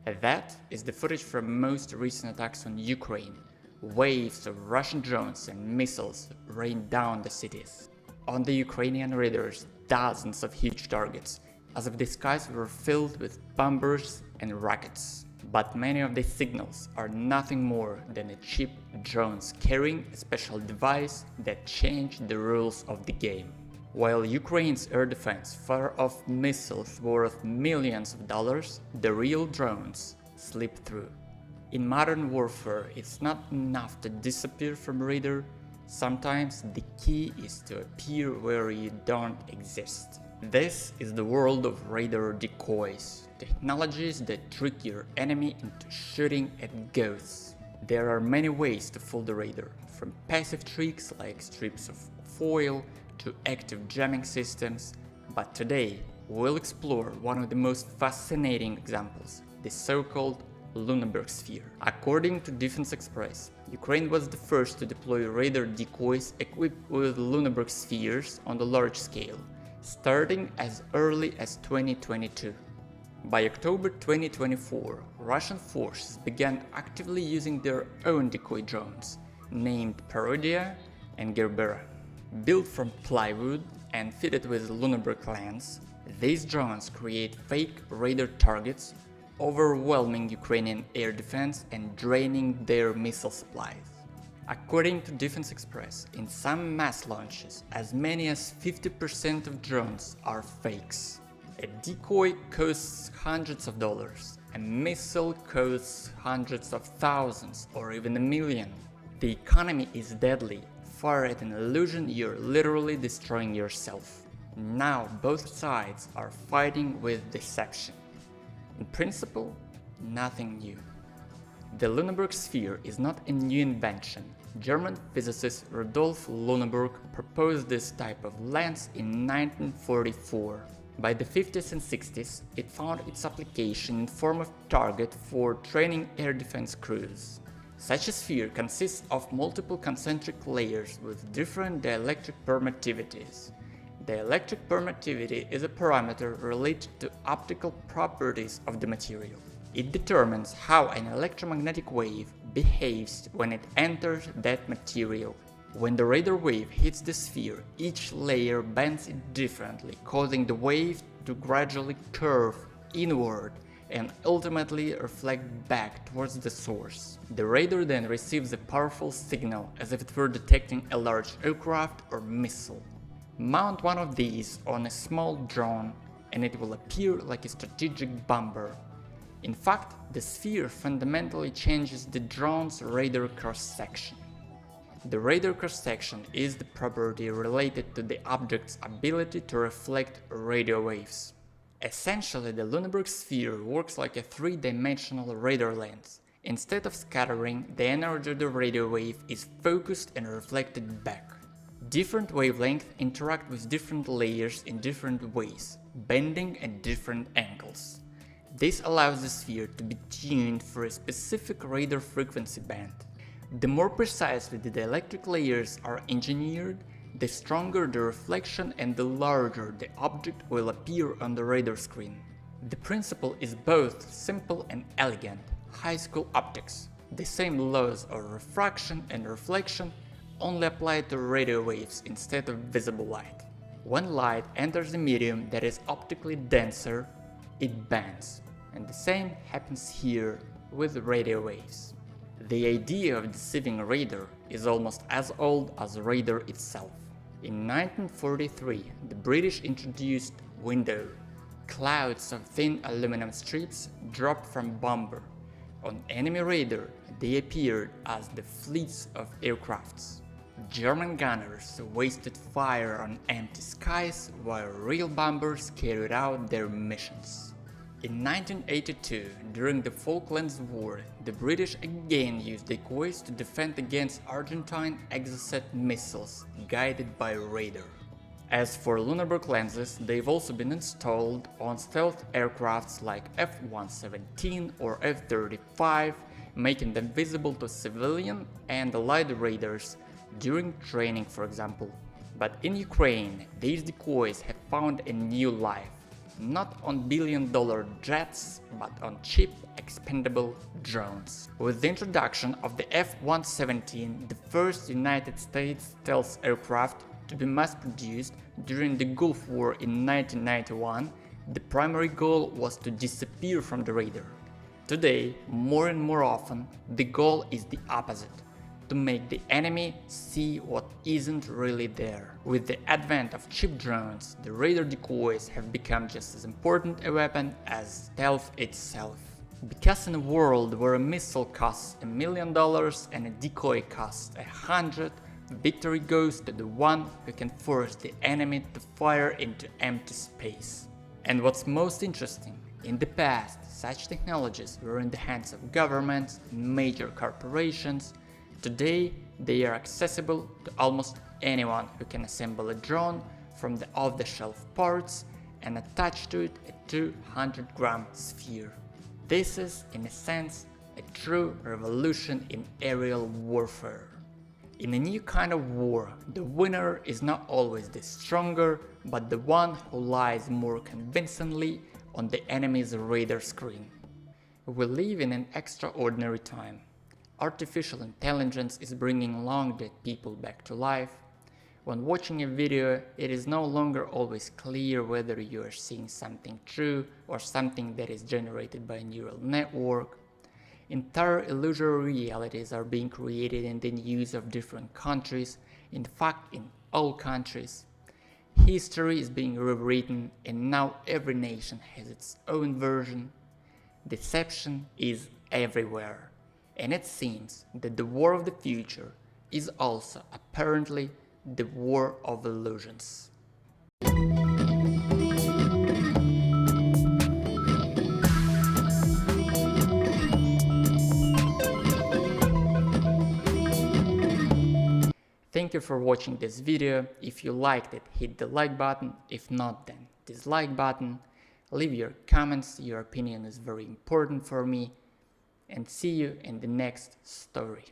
That is the footage from most recent attacks on Ukraine. Waves of Russian drones and missiles rained down the cities. On the Ukrainian radars, dozens of huge targets, as if the skies were filled with bombers and rockets. But many of these signals are nothing more than a cheap drones carrying a special device that changed the rules of the game. While Ukraine's air defense fire off missiles worth millions of dollars, the real drones slip through. In modern warfare, it's not enough to disappear from radar. Sometimes the key is to appear where you don't exist. This is the world of radar decoys, technologies that trick your enemy into shooting at ghosts. There are many ways to fool the radar, from passive tricks like strips of foil to active jamming systems, but today we'll explore one of the most fascinating examples, the so-called Lüneburg Sphere. According to Defense Express, Ukraine was the first to deploy radar decoys equipped with Lüneburg spheres on a large scale, starting as early as 2022. By October 2024, Russian forces began actively using their own decoy drones, named Parodia and Gerbera. Built from plywood and fitted with Lüneburg lens, these drones create fake radar targets, overwhelming Ukrainian air defense and draining their missile supplies. According to Defense Express, in some mass launches, as many as 50% of drones are fakes. A decoy costs hundreds of dollars, a missile costs hundreds of thousands or even $1 million. The economy is deadly. Fire at an illusion, you're literally destroying yourself. Now both sides are fighting with deception. In principle, nothing new. The Lüneburg Sphere is not a new invention. German physicist Rudolf Lüneburg proposed this type of lens in 1944. By the 50s and 60s, it found its application in form of target for training air defense crews. Such a sphere consists of multiple concentric layers with different dielectric permittivities. Dielectric permittivity is a parameter related to optical properties of the material. It determines how an electromagnetic wave behaves when it enters that material. When the radar wave hits the sphere, each layer bends it differently, causing the wave to gradually curve inward and ultimately reflect back towards the source. The radar then receives a powerful signal as if it were detecting a large aircraft or missile. Mount one of these on a small drone and it will appear like a strategic bomber. In fact, the sphere fundamentally changes the drone's radar cross-section. The radar cross-section is the property related to the object's ability to reflect radio waves. Essentially, the Lüneburg Sphere works like a three-dimensional radar lens. Instead of scattering, the energy of the radio wave is focused and reflected back. Different wavelengths interact with different layers in different ways, bending at different angles. This allows the sphere to be tuned for a specific radar frequency band. The more precisely the dielectric layers are engineered, the stronger the reflection and the larger the object will appear on the radar screen. The principle is both simple and elegant, high school optics. The same laws of refraction and reflection only apply to radio waves instead of visible light. When light enters a medium that is optically denser, it bends, and the same happens here with radio waves. The idea of deceiving radar is almost as old as radar itself. In 1943, the British introduced window, clouds of thin aluminum strips dropped from bomber. On enemy radar, they appeared as the fleets of aircrafts. German gunners wasted fire on empty skies while real bombers carried out their missions. In 1982, during the Falklands War, the British again used decoys to defend against Argentine Exocet missiles guided by radar. As for Lüneburg lenses, they've also been installed on stealth aircrafts like F-117 or F-35, making them visible to civilian and allied radars during training, for example. But in Ukraine, these decoys have found a new life. not on billion-dollar jets, but on cheap, expendable drones. With the introduction of the F-117, the first United States stealth aircraft to be mass-produced during the Gulf War in 1991, the primary goal was to disappear from the radar. Today, more and more often, the goal is the opposite: to make the enemy see what isn't really there. With the advent of cheap drones, the radar decoys have become just as important a weapon as stealth itself. Because in a world where a missile costs $1 million and a decoy costs 100, victory goes to the one who can force the enemy to fire into empty space. And what's most interesting, in the past, such technologies were in the hands of governments and major corporations. Today, they are accessible to almost anyone who can assemble a drone from the off-the-shelf parts and attach to it a 200-gram sphere. This is, in a sense, a true revolution in aerial warfare. In a new kind of war, the winner is not always the stronger, but the one who lies more convincingly on the enemy's radar screen. We live in an extraordinary time. Artificial intelligence is bringing long-dead people back to life. When watching a video, it is no longer always clear whether you are seeing something true or something that is generated by a neural network. Entire illusory realities are being created in the news of different countries, in fact in all countries. History is being rewritten, and now every nation has its own version. Deception is everywhere, and it seems that the war of the future is also apparently the war of illusions. Thank you for watching this video. If you liked it, hit the like button. If not, then dislike button. Leave your comments, your opinion is very important for me. And see you in the next story.